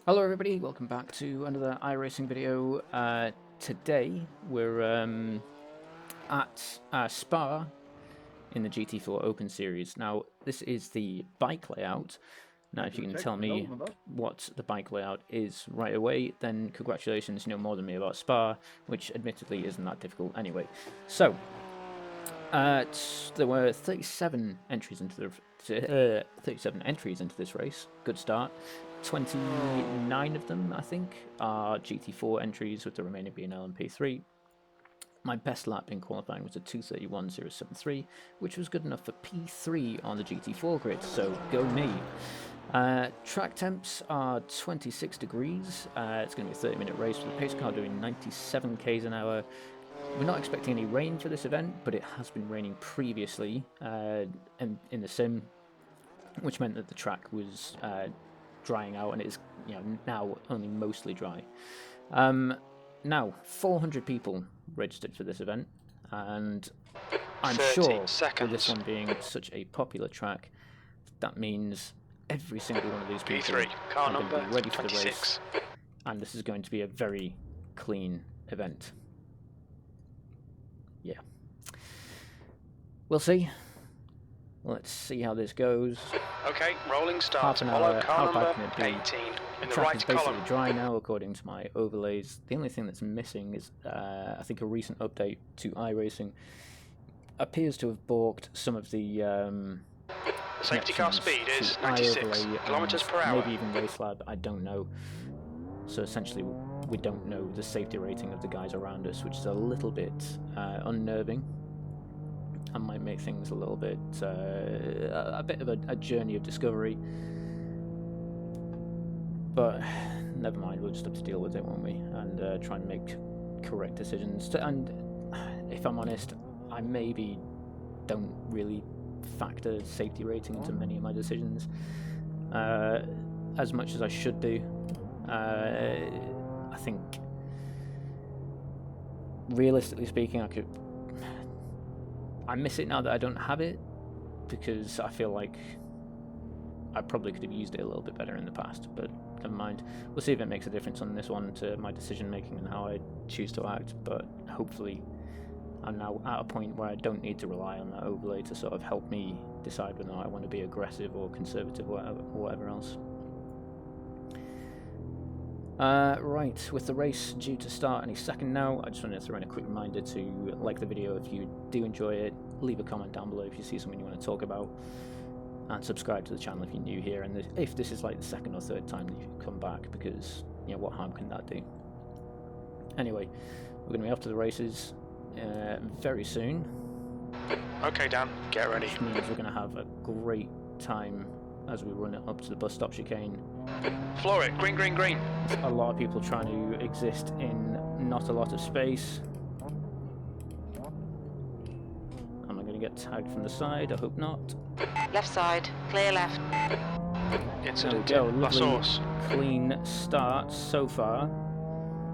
Hello everybody, welcome back to another iRacing video. Today we're at Spa in the GT4 Open series. Now this is the bike layout. Now if you can tell me what the bike layout is right away, then congratulations, you know more than me about Spa, which admittedly isn't that difficult anyway. So, there were 37 entries into this race. Good start. 29 of them, I think, are GT4 entries, with the remaining being LMP3. My best lap in qualifying was a 2:31.073, which was good enough for P3 on the GT4 grid, so go me. Track temps are 26 degrees. It's going to be a 30-minute race with the pace car doing 97 k's an hour. We're not expecting any rain for this event, but it has been raining previously in the sim, which meant that the track was drying out, and it is now only mostly dry. Now 400 people registered for this event, and I'm sure with this one being such a popular track, that means every single one of these people are going to be ready for the race, and this is going to be a very clean event. Yeah, we'll see. Let's see how this goes. Okay, rolling start. Half an hour. How bad can it be? 18 in the the track right is basically column. dry now, according to my overlays. The only thing that's missing is, I think, a recent update to iRacing appears to have balked some of the Safety car speed is 96 kilometers per hour. Maybe even RaceLab, I don't know. So essentially, we don't know the safety rating of the guys around us, which is a little bit unnerving. And might make things a little bit, a bit of a journey of discovery. But never mind, we'll just have to deal with it, won't we? And try and make correct decisions. And if I'm honest, I maybe don't really factor safety rating into many of my decisions as much as I should do. I think, realistically speaking, I miss it now that I don't have it, because I feel like I probably could have used it a little bit better in the past, but never mind. We'll see if it makes a difference on this one to my decision making and how I choose to act, but hopefully I'm now at a point where I don't need to rely on that overlay to sort of help me decide whether I want to be aggressive or conservative or whatever else. Right, with the race due to start any second now, I just wanted to throw in a quick reminder to like the video if you do enjoy it, leave a comment down below if you see something you want to talk about, and subscribe to the channel if you're new here, and if this is like the second or third time that you've come back, because, you know, what harm can that do? Anyway, we're going to be off to the races very soon. Okay, Dan, get ready. Which means we're going to have a great time as we run it up to the bus stop chicane. Floor it, green, green, green. A lot of people trying to exist in not a lot of space. Am I going to get tagged from the side? I hope not. Left side, clear left. Incident There we in go, La Source. clean start so far.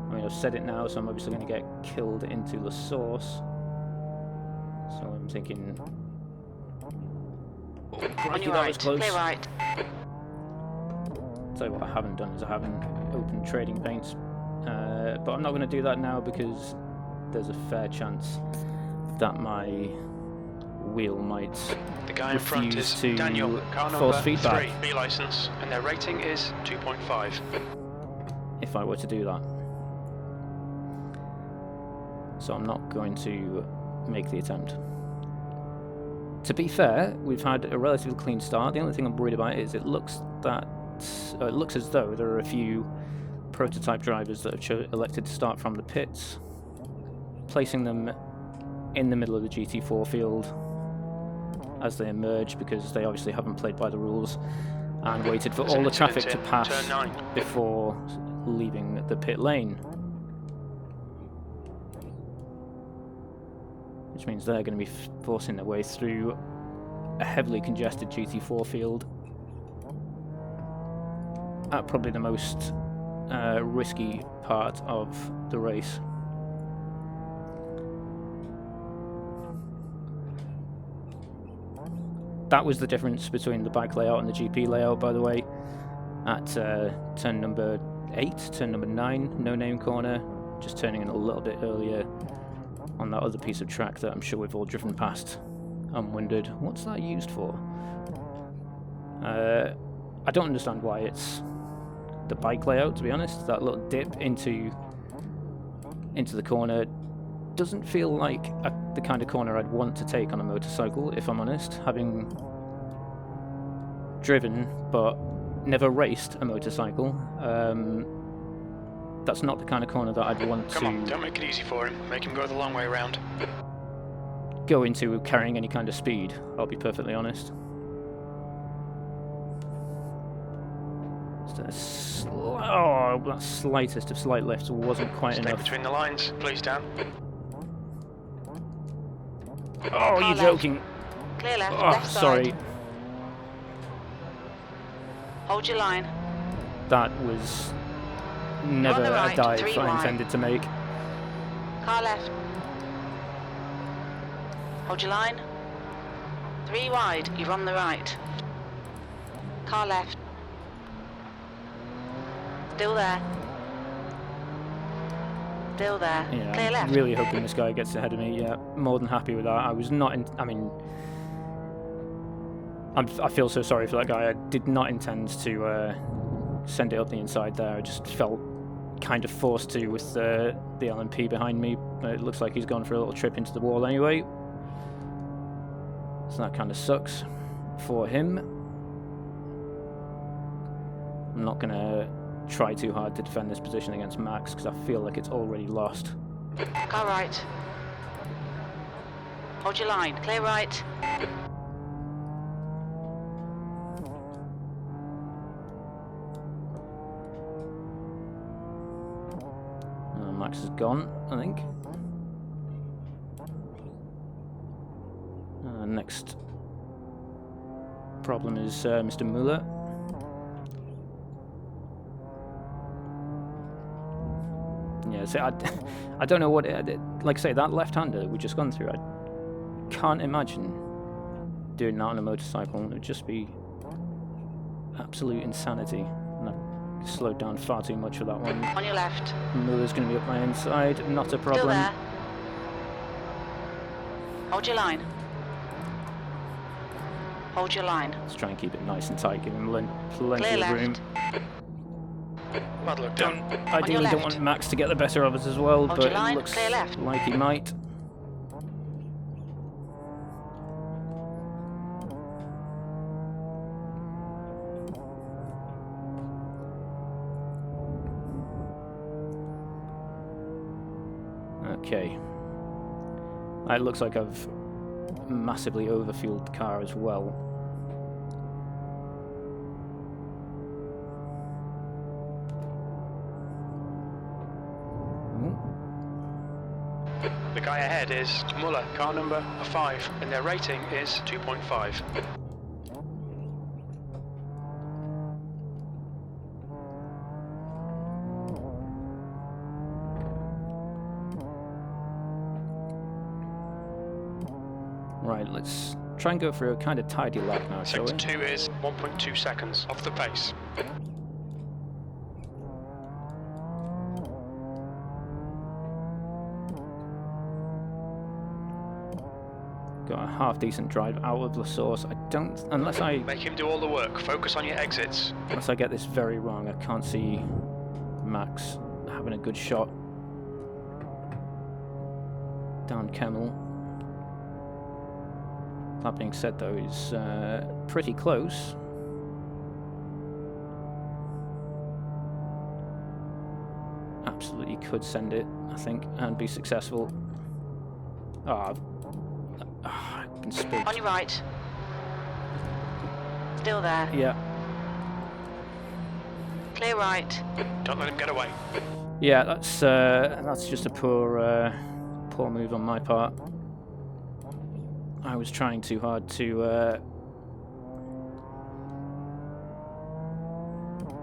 I mean, I've said it now, so I'm obviously going to get killed into La Source. So I'm thinking... On your right, clear right. Tell you what I haven't done is I haven't opened trading paints, but I'm not going to do that now because there's a fair chance that my wheel might The guy in front is to Daniel, car force number feedback 3, B license, and their rating is 2.5. if I were to do that. So I'm not going to make the attempt. To be fair, we've had a relatively clean start. The only thing I'm worried about is it looks as though there are a few prototype drivers that have elected to start from the pits, placing them in the middle of the GT4 field as they emerge, because they obviously haven't played by the rules and waited for all the traffic to pass before leaving the pit lane. Which means they're going to be forcing their way through a heavily congested GT4 field at probably the most risky part of the race. That was the difference between the bike layout and the GP layout, by the way. at turn number 8, turn number 9, no name corner, just turning in a little bit earlier on that other piece of track that I'm sure we've all driven past and wondered, what's that used for? I don't understand why it's the bike layout, to be honest. That little dip into the corner doesn't feel like the kind of corner I'd want to take on a motorcycle, if I'm honest. Having driven but never raced a motorcycle, that's not the kind of corner that I'd want Come on, don't make it easy for him. Make him go the long way around. go into carrying any kind of speed, I'll be perfectly honest. Oh, that slightest of slight lifts wasn't quite Stay enough. between the lines, please, Dan. Oh, you're joking. Clear left, Oh, left side. sorry. Hold your line. That was never right, a dive 3 I wide. intended to make. Car left. Hold your line. 3 wide, you're on the right. Car left. Still there. Still there. Yeah, Clear I'm left. really hoping this guy gets ahead of me. Yeah, more than happy with that. I was not I mean, I feel so sorry for that guy. I did not intend to send it up the inside there. I just felt kind of forced to with the LMP behind me. But it looks like he's gone for a little trip into the wall anyway. So that kind of sucks for him. I'm not going to try too hard to defend this position against Max because I feel like it's already lost. Car right. Hold your line. Clear right. Max is gone, I think. Next problem is Mr. Muller. Yeah, so I don't know what like I say, that left-hander we've just gone through, I can't imagine doing that on a motorcycle. It would just be absolute insanity, and I've slowed down far too much for that one. On your left. Muller's going to be up my inside, not a Still problem. there. Hold your line. Hold your line. Let's try and keep it nice and tight, give him plenty Clear of left. room. Bad luck, Dan. Ideally don't left. want Max to get the better of us as well, Hold but your line, it looks clear left. like he might. Okay. It looks like I've massively overfueled the car as well. The guy ahead is Muller, car number 5, and their rating is 2.5. Right, let's try and go for a kind of tidy lap now, shall we? Sector 2 is 1.2 seconds off the pace. Got a half decent drive out of the source. I don't, unless I Make him do all the work. Focus on your exits. get this very wrong, I can't see Max having a good shot down Kemmel. That being said, though, he's pretty close. Absolutely could send it, I think, and be successful. I can speak. On your right. Still there. Yeah, Clear right. Don't let him get away. yeah, that's just a poor move on my part. I was trying too hard to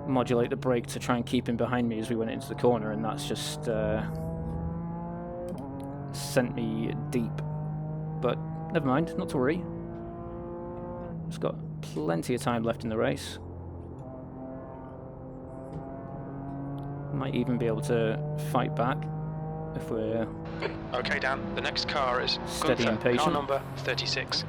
modulate the brake to try and keep him behind me as we went into the corner, and that's just sent me deep. But never mind, not to worry. Just got plenty of time left in the race. Might even be able to fight back if we're Okay, Dan. The next car is steady and Gunther, car patient. number 36.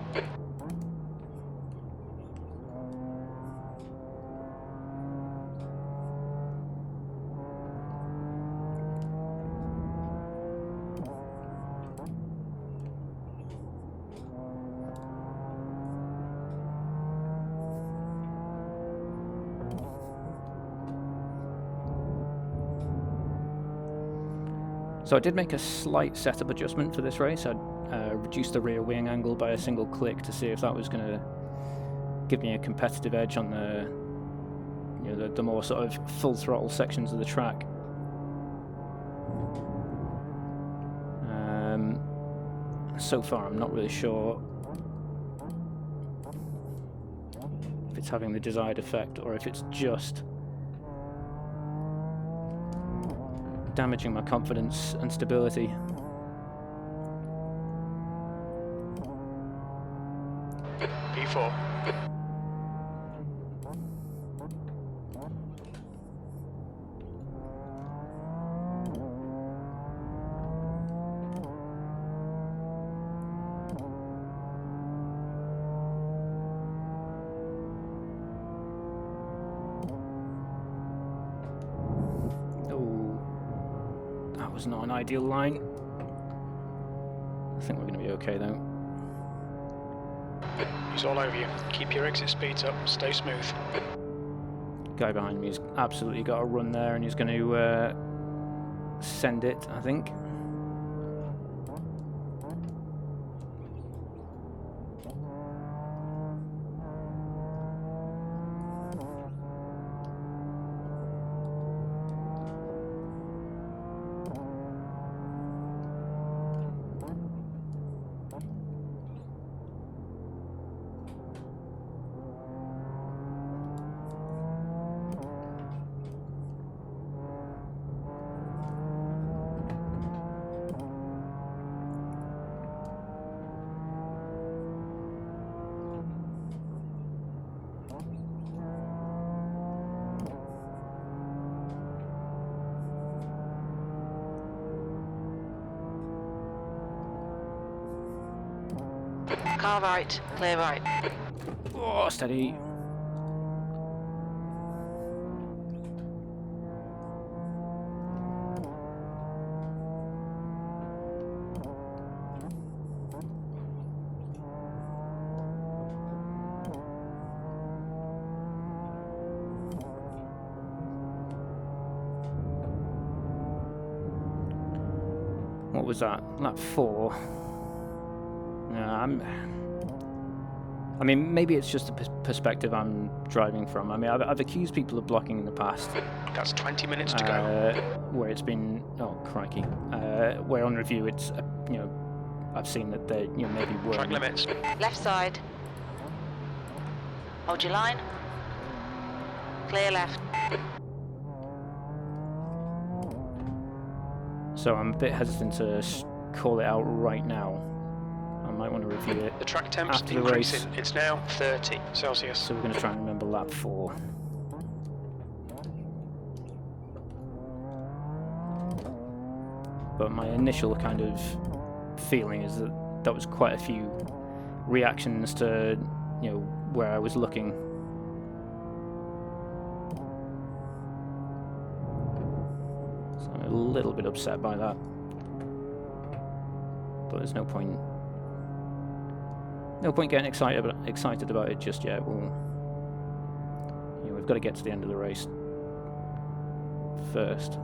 So I did make a slight setup adjustment for this race. I reduced the rear wing angle by a single click to see if that was going to give me a competitive edge on the more sort of full throttle sections of the track. So far, I'm not really sure if it's having the desired effect or if it's just damaging my confidence and stability. P4. Was not an ideal line. I think we're going to be okay though. He's all over you. Keep your exit speeds up. Stay smooth. Guy behind me has absolutely got a run there, and he's going to send it, I think. Car right, clear right. Oh, steady. What was that? Lap 4. I mean, maybe it's just the perspective I'm driving from. I mean, I've accused people of blocking in the past. That's 20 minutes to go. Where it's been, oh crikey, where on review it's, I've seen that they, maybe were. Track limits. Left side. Hold your line. Clear left. So I'm a bit hesitant to call it out right now. I might want to review it. The track temps after the race. increasing. It's now 30 Celsius. So we're going to try and remember lap 4. But my initial kind of feeling is that that was quite a few reactions to, where I was looking. So I'm a little bit upset by that. But there's no point getting excited about it just yet. We've got to get to the end of the race first.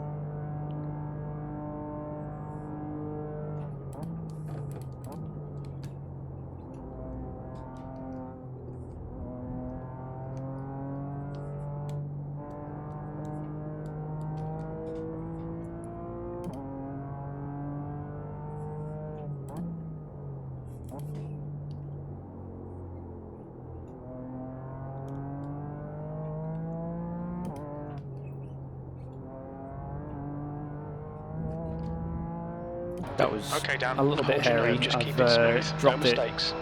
That was okay, Dan. a little bit hairy. Just keep I've it smooth. dropped no mistakes.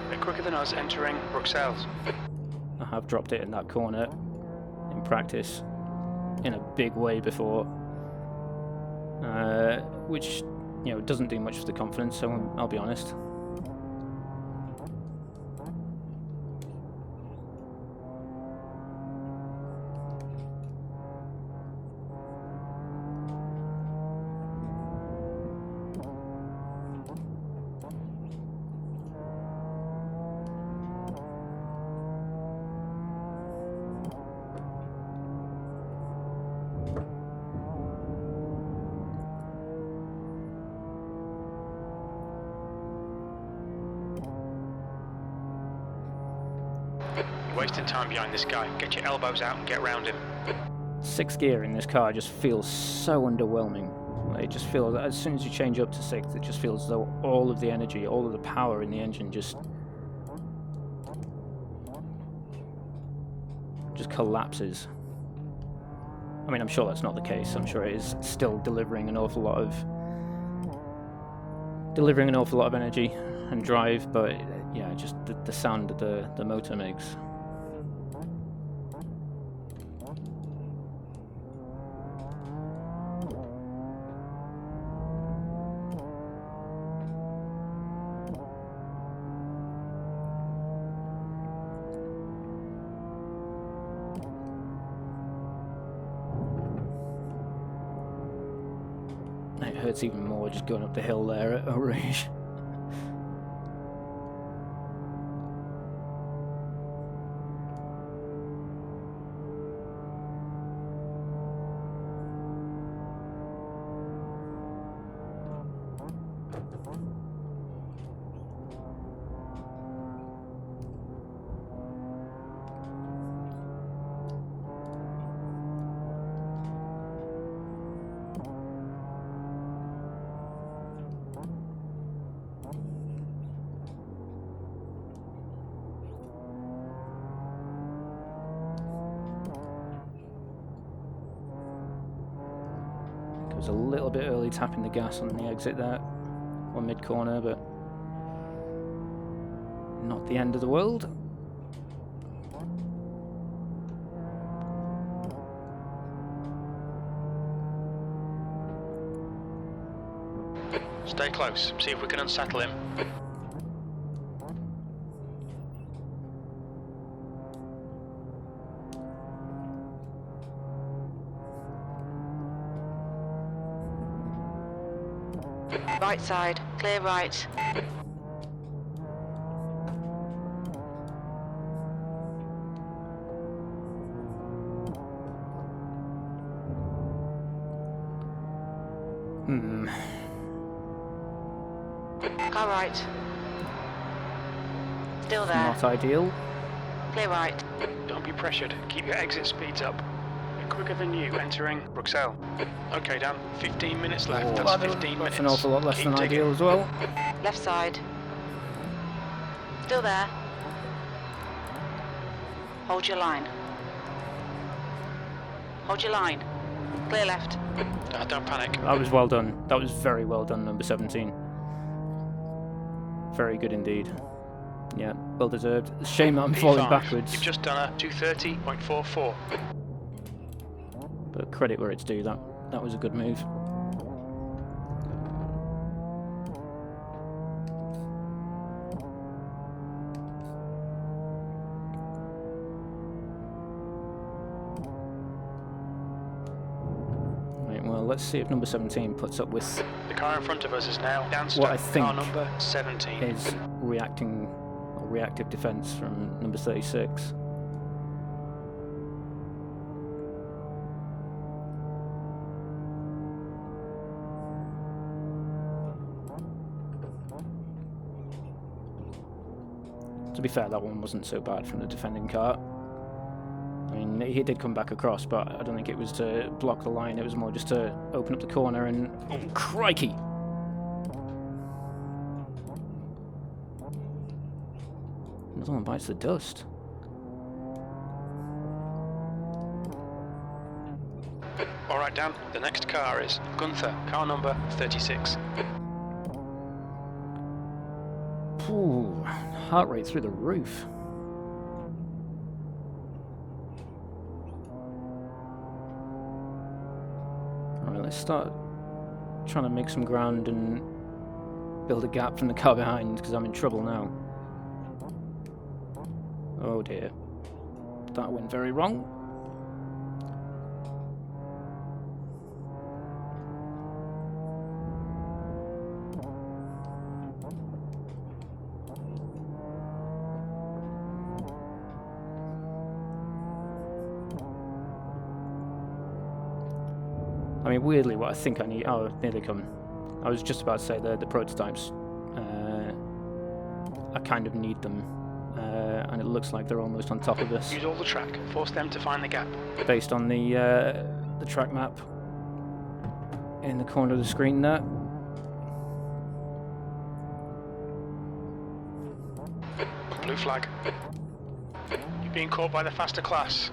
A bit quicker than us entering Bruxelles. I have dropped it in that corner in practice in a big way before, which doesn't do much for the confidence. So I'll be honest. Wasting time behind this guy. Get your elbows out and get round him. 6th gear in this car just feels so underwhelming. It just feels, as soon as you change up to 6th, it just feels as though all of the energy, all of the power in the engine just collapses. I mean, I'm sure that's not the case. I'm sure it is still delivering an awful lot of energy and drive, but yeah, just the sound that the motor makes. It hurts even more just going up the hill there at Eau Rouge. Was a little bit early tapping the gas on the exit there, or mid-corner, but not the end of the world. Stay close, see if we can unsettle him. Right side, clear right. Car right. Still there. Not ideal. Clear right. Don't be pressured, keep your exit speeds up. You're quicker than you entering Bruxelles. Okay, Dan, 15 minutes left. That's 15 minutes. That's an awful lot less Keep than digging. ideal as well. Left side. Still there. Hold your line. Hold your line. Clear left. Don't panic. That was well done. That was very well done, number 17. Very good indeed. Yeah, well deserved. Shame that I'm falling P5. backwards. You've just done a 230.44. But credit where it's due, that was a good move. Right, well, let's see if number 17 puts up with The car in front of us is now downstep. what I think Car number 17. is reactive defence from number 36. To be fair, that one wasn't so bad from the defending car. I mean, he did come back across, but I don't think it was to block the line. It was more just to open up the corner and... Oh, crikey! Another one bites the dust. All right, Dan, the next car is Gunther, car number 36. Ooh, heart rate through the roof. Alright, let's start trying to make some ground and build a gap from the car behind because I'm in trouble now. Oh dear. That went very wrong. I mean, weirdly, what I think I need... Oh, here they come. I was just about to say the prototypes. I kind of need them. And it looks like they're almost on top of us. Use all the track. Force them to find the gap. Based on the track map in the corner of the screen there. Blue flag. You're being caught by the faster class.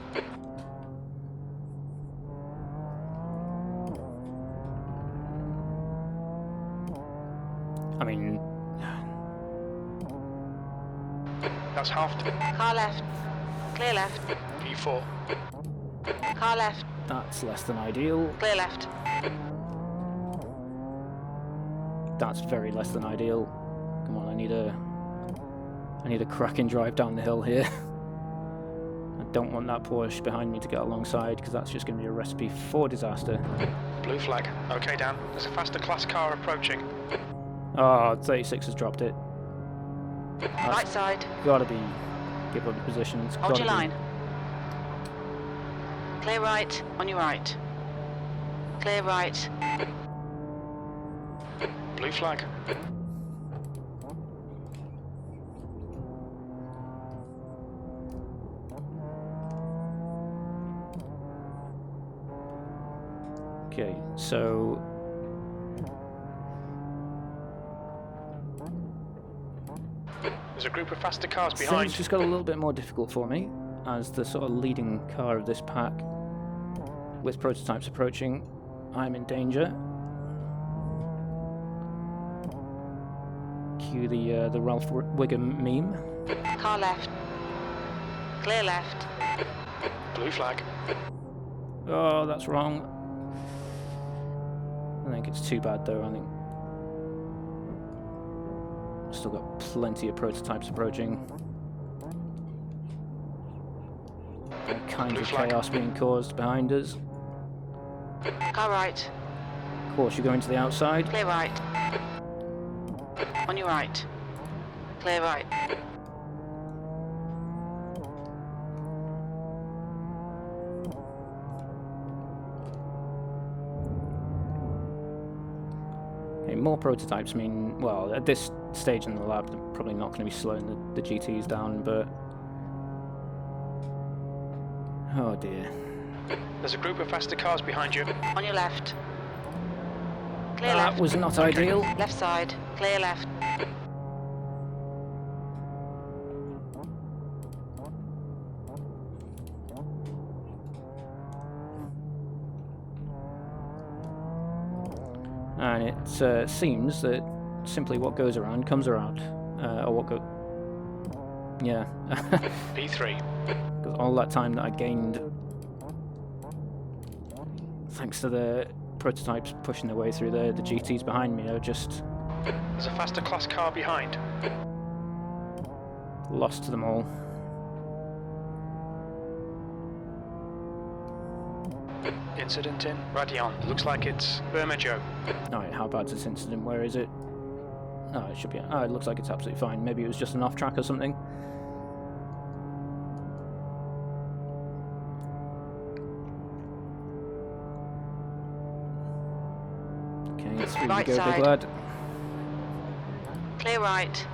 I mean... That's half. Car left. Clear left. P4. Car left. That's less than ideal. Clear left. That's very less than ideal. Come on, I need a cracking drive down the hill here. I don't want that Porsche behind me to get alongside because that's just going to be a recipe for disaster. Blue flag. Okay, Dan. There's a faster class car approaching. Oh, 36 has dropped it. Right side. Gotta be give up the positions. Hold your line. Clear right. On your right. Clear right. Blue flag. Okay, so There's a group of faster cars behind. things just got a little bit more difficult for me as the sort of leading car of this pack. With prototypes approaching, I'm in danger. Cue the Ralph Wiggum meme. Car left. Clear left. Blue flag. Oh, that's wrong. I think it's too bad though. I think still got plenty of prototypes approaching. All kinds of chaos being caused behind us. Car right. Of course, you're going to the outside. Clear right. On your right. Clear right. Okay, more prototypes mean, well, at this stage in the lab, they're probably not going to be slowing the GTs down, but... Oh dear. There's a group of faster cars behind you. On your left. Clear That left. was not ideal. Left side. Clear left. And it seems that simply what goes around comes around. Or what go... Yeah. P3. Because all that time that I gained, thanks to the prototypes pushing their way through the GTs behind me, are just There's a faster class car behind. lost to them all. Incident in Radion. Looks like it's Burma Joe. Alright, how bad's this incident? Where is it? Oh, it should be... Oh, it looks like it's absolutely fine. Maybe it was just an off-track or something. Okay, through Right you go, side. big lad. Clear right.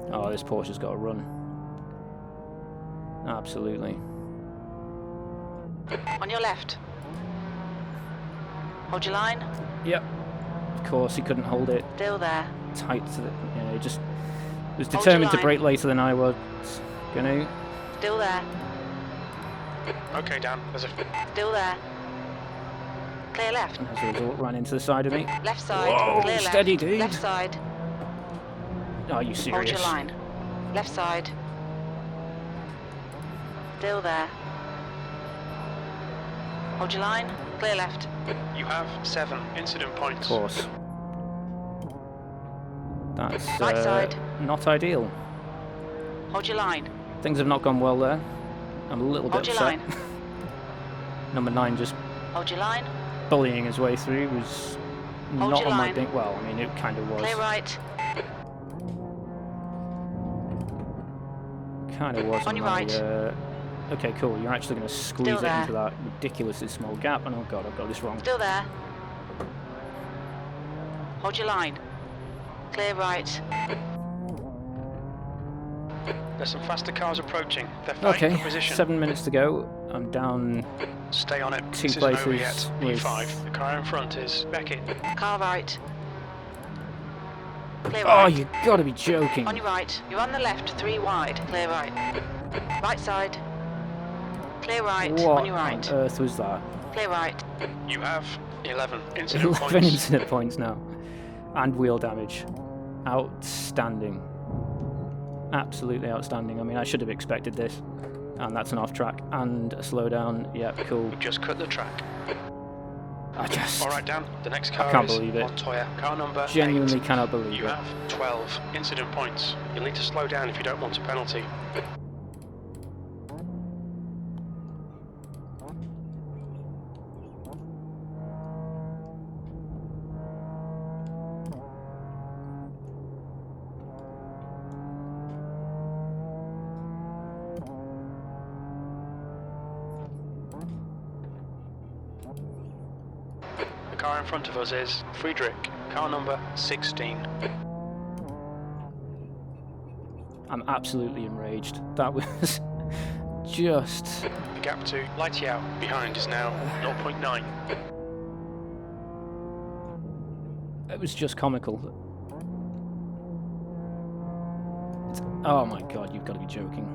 Oh, this Porsche's got to run. Absolutely. On your left. Hold your line. Yep. Of course, he couldn't hold it. Still there. tight to the, just was Hold determined to your line. brake later than I was gonna. Still there. Okay, Dan. There's a... Still there. Clear left. And as a result, ran into the side of me. Left side. Whoa, Clear steady, left. dude. Left side. Are you Hold serious? your line. Left side. Still there. Hold your line. Clear left. You have 7 incident Of points. course. That's Right side. not ideal. Hold your line. Things have not gone well there. I'm a little Hold bit your upset. line. Number 9 just Hold your line. bullying his way through was Hold not your on my line. thing. Well, I mean, it kind of was. Clear right. Kind of was On your my, right. okay, cool. You're actually going to squeeze Still it there. into that ridiculously small gap. And oh god, I've got this wrong. Still there. Hold your line. Clear right. There's some faster cars approaching. They're fighting Okay, for position. 7 minutes to go. I'm down. Stay on it. Two This isn't over places yet. with- P5. The car in front is Beckett. Car right. Clear Oh, right. you gotta be joking. On your right. You're on the left. 3 wide. Clear right. Right side. Clear right. What On your right. on earth was that? Clear right. You have 11 incident 11 points. incident points now. And wheel damage. Outstanding. Absolutely outstanding. I mean, I should have expected this. And that's an off track. And a slowdown. Yep, cool. We've just cut the track. I just All right, Dan. The next car can't is believe it. Montoya. Car number genuinely 8. cannot believe You it. have 12 incident points. You'll need to slow down if you don't want a penalty. The car in front of us is Friedrich, car number 16. I'm absolutely enraged. That was just... The gap to Lightyear behind is now 0.9. It was just comical. Oh my god, you've got to be joking.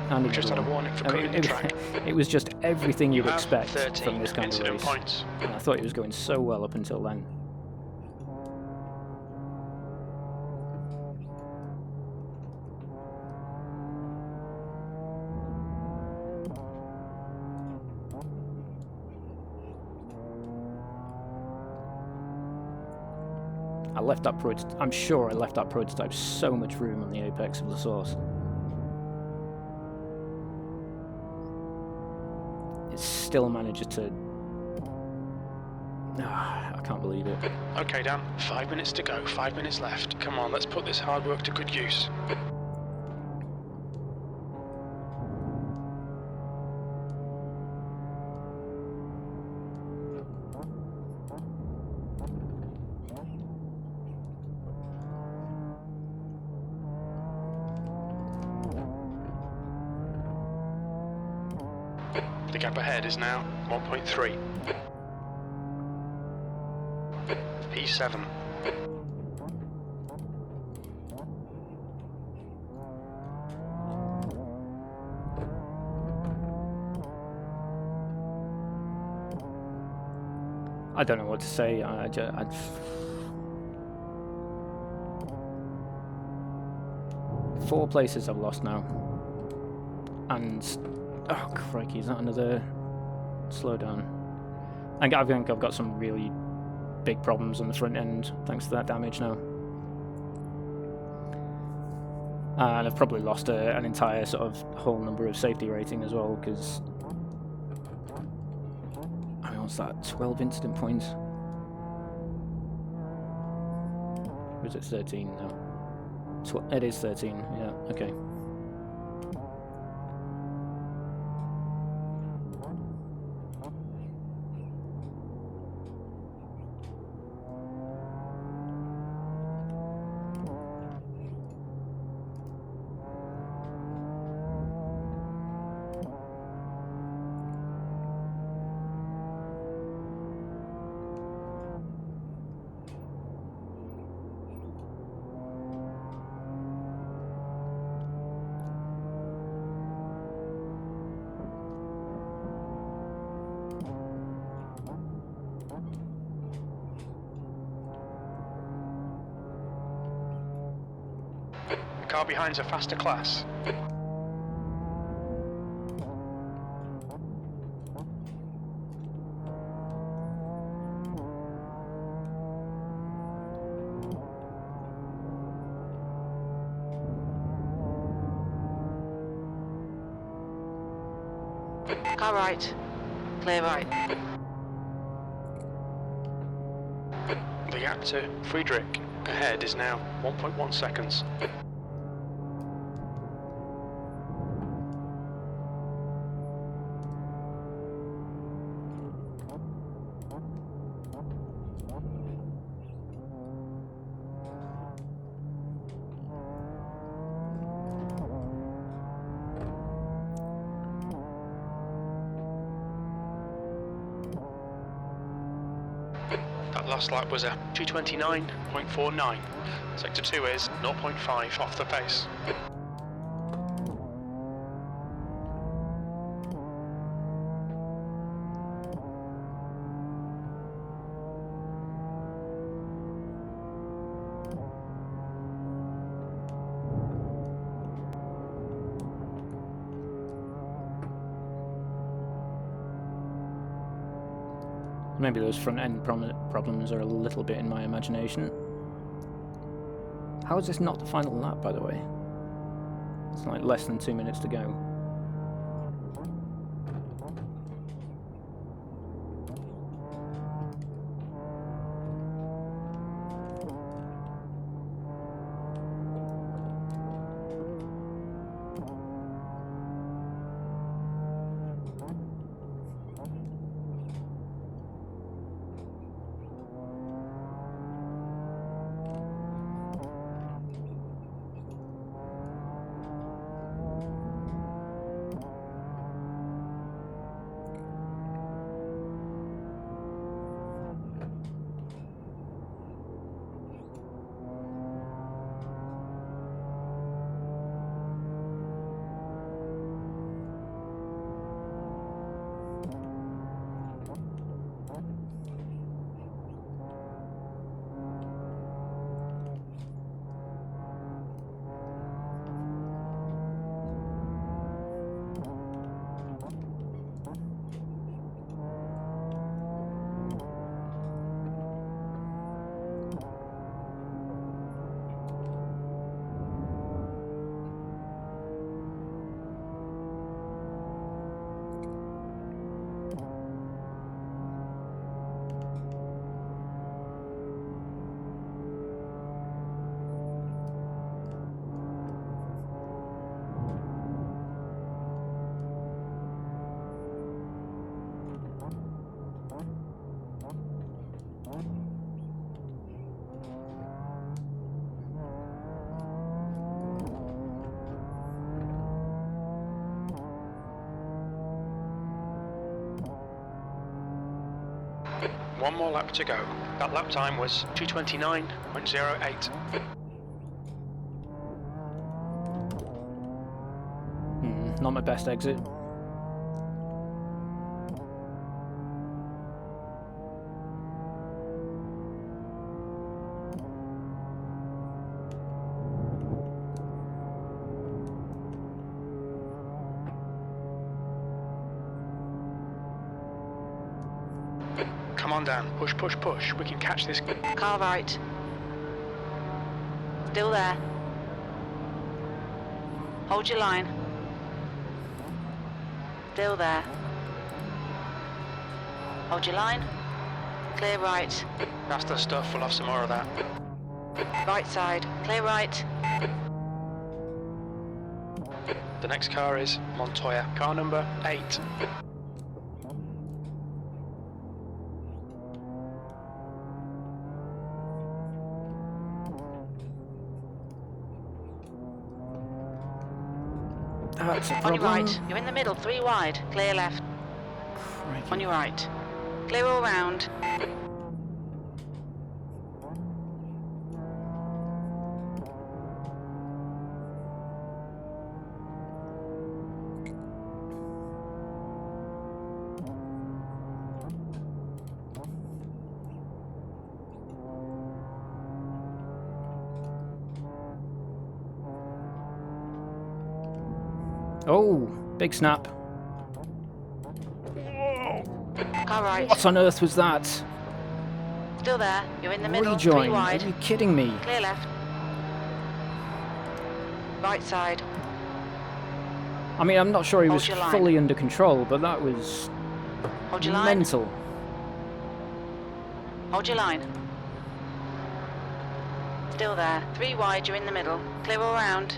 And We've just had a warning for cutting the track. it was just everything You you'd have expect 13 from this kind of incident race. points. And I thought it was going so well up until then. I left that prototype. I'm sure I left that prototype so much room on the apex of the source. It still manages to. I can't believe it. Okay, Dan, 5 minutes to go, 5 minutes left. Come on, let's put this hard work to good use. The gap ahead is now 1.3. P7. I don't know what to say. Four places I've lost now. And oh crikey, is that another slowdown? I think I've got some really big problems on the front end thanks to that damage now. And I've probably lost an entire sort of whole number of safety rating as well, because I mean, what's that? 12 incident points? Or is it 13 now? It is 13, yeah, okay. Car behind's a faster class. Car right. Clear right. The gap to Friedrich ahead is now 1.1 seconds. That last lap was a 2:29.49. Sector 2 is 0.5 off the pace. Maybe those front end problems are a little bit in my imagination. How is this not the final lap, by the way? It's like less than 2 minutes to go. One more lap to go. That lap time was 2:29.08. Not my best exit. Come on, Dan. Push, push, push. We can catch this. Car right. Still there. Hold your line. Still there. Hold your line. Clear right. That's the stuff. We'll have some more of that. Right side. Clear right. The next car is Montoya. Car number 8. That's a On problem. your right. You're in the middle. 3 wide. Clear left. Crikey. On your right. Clear all round. Oh, big snap. Car right. What on earth was that? Still there. You're in the middle. 3 Rejoin. Are wide. you kidding me? Clear left. Right side. I mean, I'm not sure he Hold was your line. fully under control, but that was Hold your line. mental. Hold your line. Still there. 3 wide. You're in the middle. Clear all round.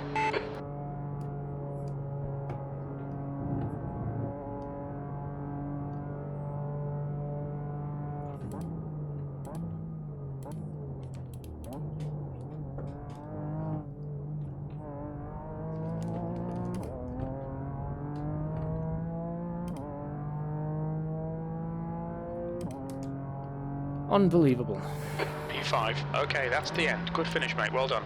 Unbelievable. P5. Okay, that's the end. Good finish, mate. Well done.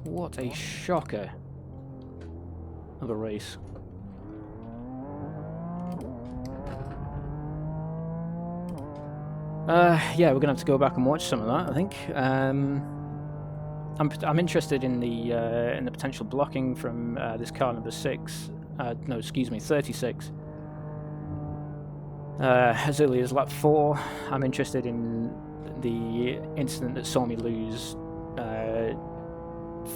What a shocker of a race. Yeah, we're gonna have to go back and watch some of that, I think. I'm interested in the potential blocking from this car number 6. No, excuse me, 36. As early as lap 4, I'm interested in the incident that saw me lose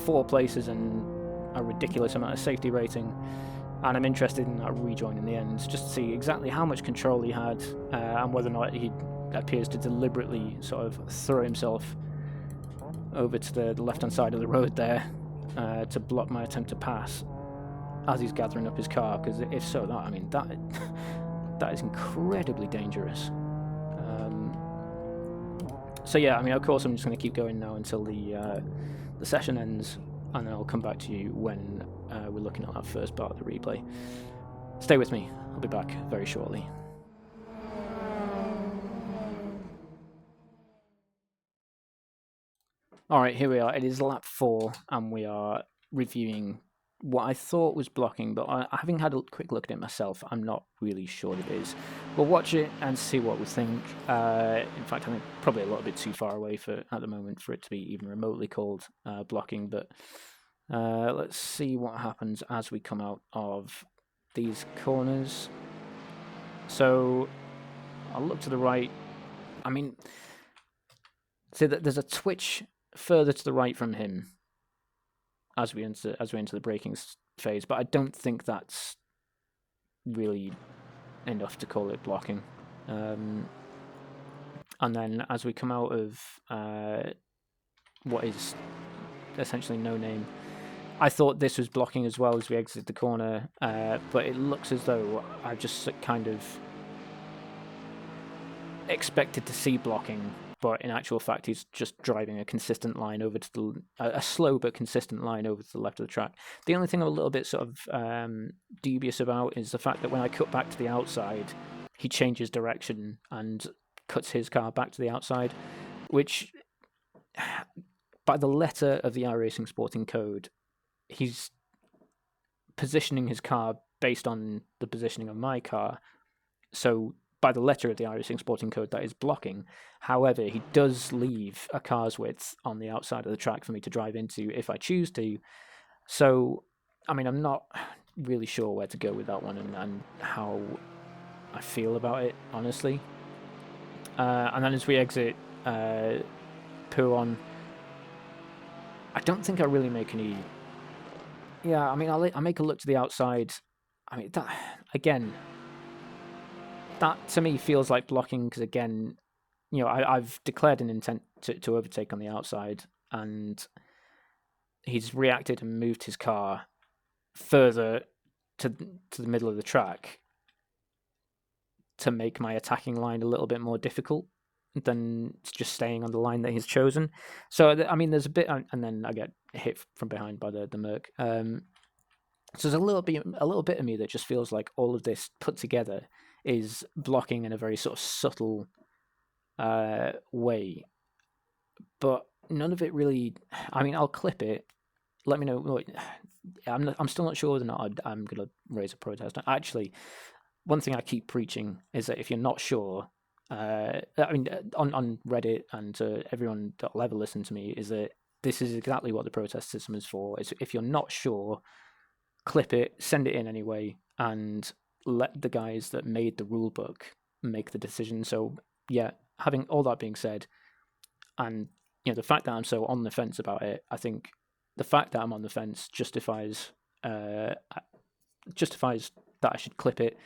4 places and a ridiculous amount of safety rating, and I'm interested in that rejoin in the end, just to see exactly how much control he had and whether or not he appears to deliberately sort of throw himself over to the left-hand side of the road there to block my attempt to pass as he's gathering up his car, because if so, that, I mean, that is incredibly dangerous. So yeah, I mean, of course, I'm just going to keep going now until the session ends, and then I'll come back to you when we're looking at that first part of the replay. Stay with me. I'll be back very shortly. Alright, here we are. It is lap 4, and we are reviewing what I thought was blocking, but having had a quick look at it myself, I'm not really sure it is. We'll watch it and see what we think. In fact, I think probably a little bit too far away at the moment for it to be even remotely called blocking, but let's see what happens as we come out of these corners. So I'll look to the right. I mean, see that there's a twitch further to the right from him as we enter the braking phase, but I don't think that's really enough to call it blocking. And then as we come out of what is essentially no name, I thought this was blocking as well as we exited the corner, but it looks as though I've just kind of expected to see blocking, but in actual fact he's just driving a consistent line over to a slow but consistent line over to the left of the track. The only thing I'm a little bit sort of dubious about is the fact that when I cut back to the outside, he changes direction and cuts his car back to the outside, which by the letter of the iRacing Sporting Code, he's positioning his car based on the positioning of my car. So by the letter of the iRacing Sporting Code, that is blocking. However, he does leave a car's width on the outside of the track for me to drive into if I choose to. So, I mean, I'm not really sure where to go with that one and how I feel about it, honestly. And then as we exit Pouron, I don't think I really make any... Yeah, I mean, I make a look to the outside. I mean, that, again... That, to me, feels like blocking because, again, you know, I've declared an intent to overtake on the outside, and he's reacted and moved his car further to the middle of the track to make my attacking line a little bit more difficult than just staying on the line that he's chosen. So, I mean, there's a bit... And then I get hit from behind by the Merc. So there's a little bit of me that just feels like all of this put together is blocking in a very sort of subtle way, but none of it really. I mean, I'll clip it. Let me know. I'm still not sure whether or not I'm going to raise a protest. Actually, one thing I keep preaching is that if you're not sure, I mean, on Reddit and everyone that'll ever listen to me, is that this is exactly what the protest system is for. Is if you're not sure, clip it, send it in anyway, and let the guys that made the rule book make the decision. So yeah, having all that being said, and the fact that I'm so on the fence about it, I think the fact that I'm on the fence justifies that I should clip it,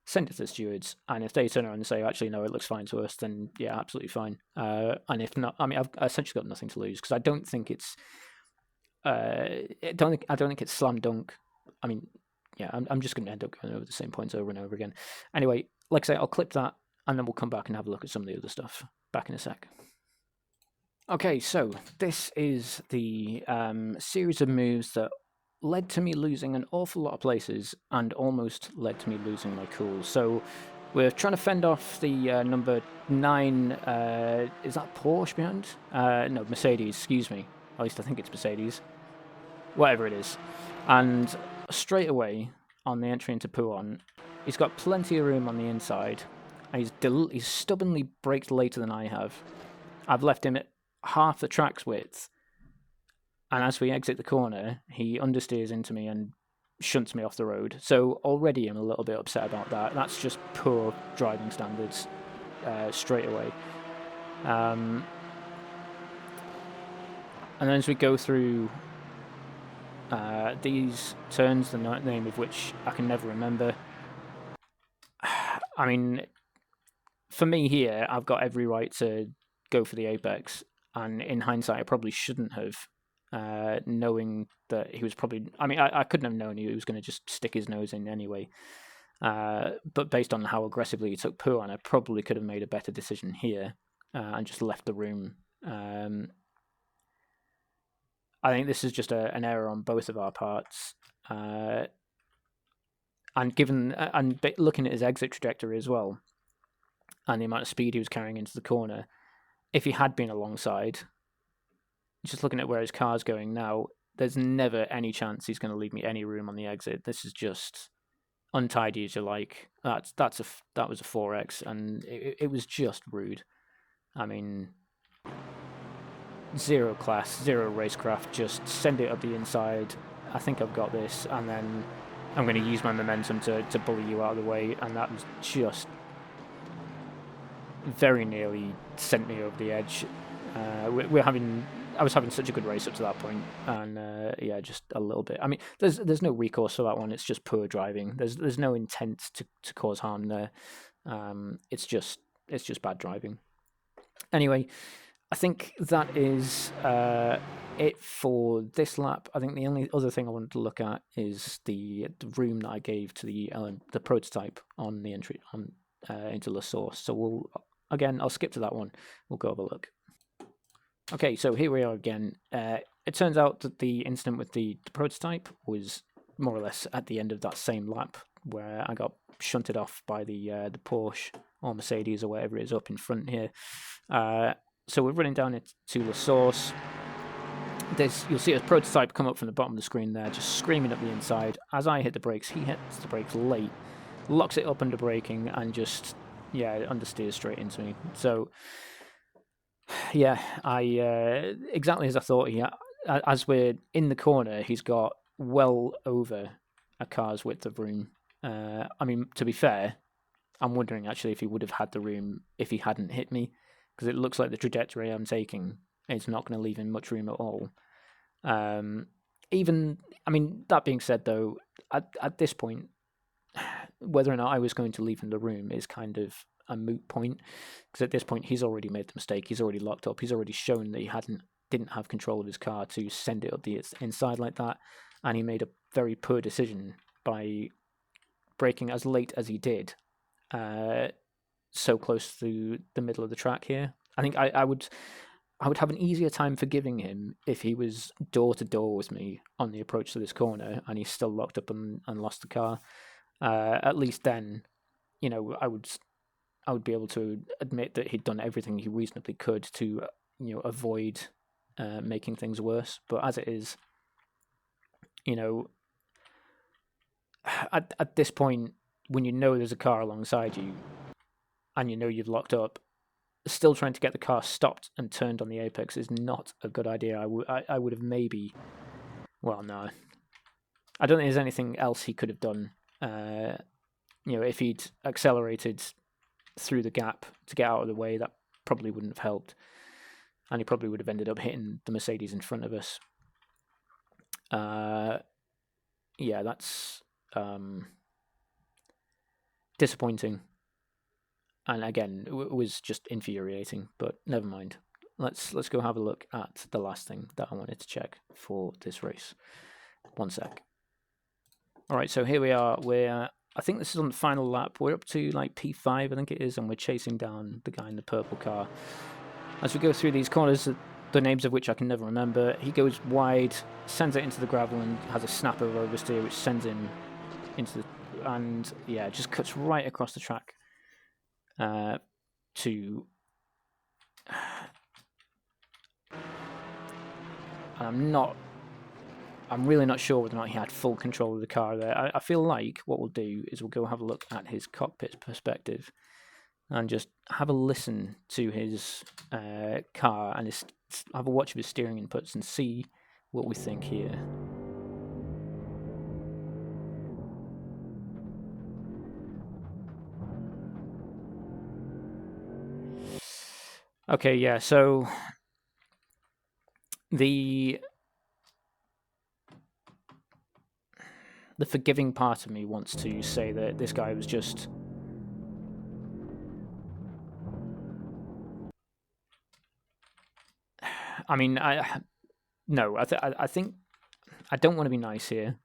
send it to the stewards, and if they turn around and say, actually, no, it looks fine to us, then yeah, absolutely fine. And if not, I mean, I've essentially got nothing to lose, because I don't think it's, I don't think it's slam dunk. I mean, yeah, I'm just going to end up going over the same points over and over again. Anyway, like I say, I'll clip that, and then we'll come back and have a look at some of the other stuff. Back in a sec. Okay, so this is the series of moves that led to me losing an awful lot of places and almost led to me losing my cool. So we're trying to fend off the number 9, is that Porsche behind? No, Mercedes, excuse me. At least I think it's Mercedes. Whatever it is. And straight away, on the entry into Pouhon, he's got plenty of room on the inside. And he's stubbornly braked later than I have. I've left him at half the track's width, and as we exit the corner, he understeers into me and shunts me off the road. So already I'm a little bit upset about that. That's just poor driving standards straight away. And then as we go through these turns, the name of which I can never remember, I mean, for me here, I've got every right to go for the apex, and in hindsight, I probably shouldn't have, knowing that he was probably... I mean, I couldn't have known he was going to just stick his nose in anyway. But based on how aggressively he took Pouhon, I probably could have made a better decision here and just left the room. I think this is just an error on both of our parts. And looking at his exit trajectory as well, and the amount of speed he was carrying into the corner, if he had been alongside, just looking at where his car's going now, there's never any chance he's going to leave me any room on the exit. This is just untidy as you like. That was a 4X, and it was just rude. I mean, zero class, zero racecraft. Just send it up the inside. I think I've got this, and then I'm going to use my momentum to bully you out of the way, and that was just very nearly sent me over the edge. I was having such a good race up to that point, and yeah, just a little bit. I mean, there's no recourse for that one. It's just poor driving. There's no intent to cause harm there. It's just bad driving. Anyway, I think that is it for this lap. I think the only other thing I wanted to look at is the room that I gave to the prototype on the entry on into La Source. So I'll skip to that one. We'll go have a look. Okay, so here we are again. It turns out that the incident with the prototype was more or less at the end of that same lap, where I got shunted off by the Porsche or Mercedes or whatever it is up in front here. So we're running down to La Source. You'll see a prototype come up from the bottom of the screen there, just screaming up the inside. As I hit the brakes, he hits the brakes late, locks it up under braking, and just, understeers straight into me. So, yeah, exactly as I thought. As we're in the corner, he's got well over a car's width of room. I mean, to be fair, I'm wondering actually if he would have had the room if he hadn't hit me, because it looks like the trajectory I'm taking is not going to leave him much room at all. That being said, though, at this point, whether or not I was going to leave him the room is kind of a moot point, because at this point he's already made the mistake. He's already locked up. He's already shown that he didn't have control of his car to send it up the inside like that, and he made a very poor decision by braking as late as he did, so close to the middle of the track here. I think I would have an easier time forgiving him if he was door to door with me on the approach to this corner and he's still locked up and lost the car. At least then, I would be able to admit that he'd done everything he reasonably could to, avoid making things worse. But as it is, at this point, when you know there's a car alongside you and you know you've locked up, still trying to get the car stopped and turned on the apex is not a good idea. I would have maybe... Well, no. I don't think there's anything else he could have done. If he'd accelerated through the gap to get out of the way, that probably wouldn't have helped, and he probably would have ended up hitting the Mercedes in front of us. That's disappointing, and again, it was just infuriating. But never mind. Let's go have a look at the last thing that I wanted to check for this race. One sec. All right, so here we are. I think this is on the final lap. We're up to like P5, I think it is, and we're chasing down the guy in the purple car. As we go through these corners, the names of which I can never remember, he goes wide, sends it into the gravel, and has a snap over oversteer, which sends him into the... And, yeah, it just cuts right across the track to... I'm really not sure whether or not he had full control of the car there. I feel like what we'll do is we'll go have a look at his cockpit perspective and just have a listen to his car and have a watch of his steering inputs and see what we think here. Okay, yeah, so the forgiving part of me wants to say that this guy was just... I mean, I think I don't want to be nice here,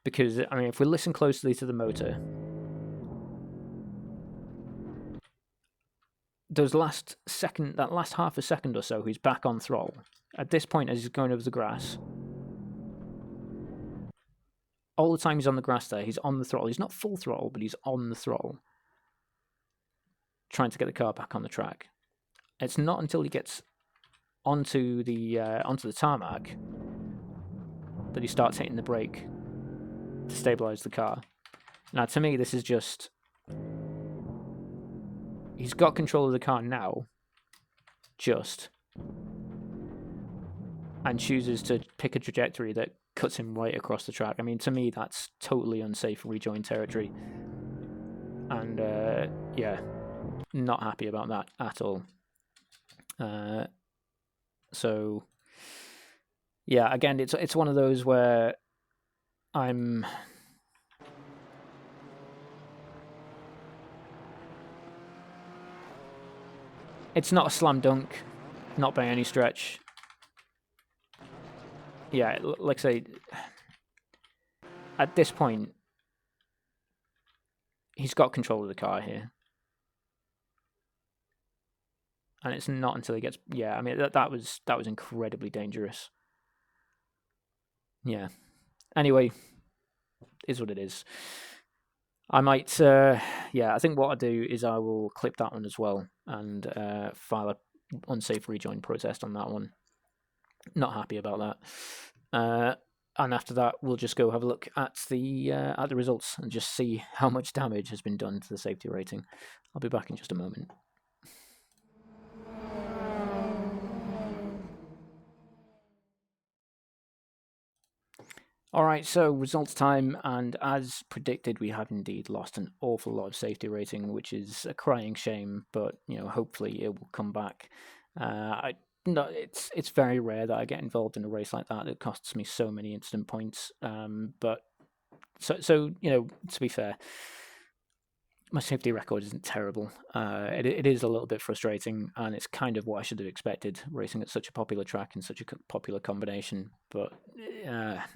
because I mean, if we listen closely to the motor, that last half a second or so, he's back on throttle. At this point, as he's going over the grass, all the time he's on the grass there, he's on the throttle. He's not full throttle, but he's on the throttle, trying to get the car back on the track. It's not until he gets onto the tarmac that he starts hitting the brake to stabilize the car. Now, to me, this is just... He's got control of the car now, and chooses to pick a trajectory that cuts him right across the track. I mean, to me, that's totally unsafe rejoin territory. And, not happy about that at all. So, yeah, again, it's one of those where it's not a slam dunk, not by any stretch. Yeah, like I say, at this point, he's got control of the car here. And it's not until he gets... Yeah, I mean, that was incredibly dangerous. Yeah. Anyway, is what it is. I might... I think what I'll do is I will clip that one as well and file a unsafe rejoin protest on that one. Not happy about that. And after that, we'll just go have a look at the results and just see how much damage has been done to the safety rating. I'll be back in just a moment. Alright, so results time, and as predicted, we have indeed lost an awful lot of safety rating, which is a crying shame, but, hopefully it will come back. It's very rare that I get involved in a race like that. It costs me so many incident points, but, to be fair, my safety record isn't terrible. It is a little bit frustrating, and it's kind of what I should have expected, racing at such a popular track and such a popular combination, but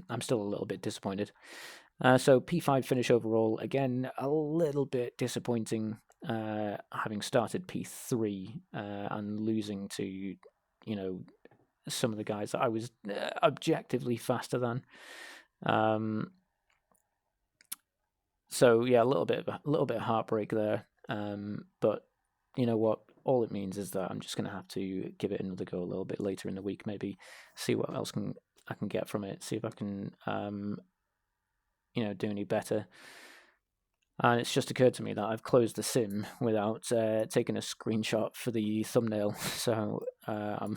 I'm still a little bit disappointed. So P5 finish overall, again, a little bit disappointing, having started P3 and losing to, some of the guys that I was objectively faster than. So yeah, a little bit of heartbreak there. But you know what? All it means is that I'm just going to have to give it another go a little bit later in the week, maybe see what else I can get from it. See if I can, do any better. And it's just occurred to me that I've closed the sim without taking a screenshot for the thumbnail. So I'm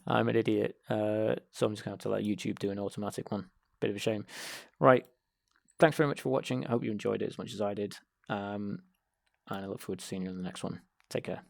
an idiot. So I'm just going to have to let YouTube do an automatic one. bit of a shame. Right. Thanks very much for watching. I hope you enjoyed it as much as I did. And I look forward to seeing you in the next one. Take care.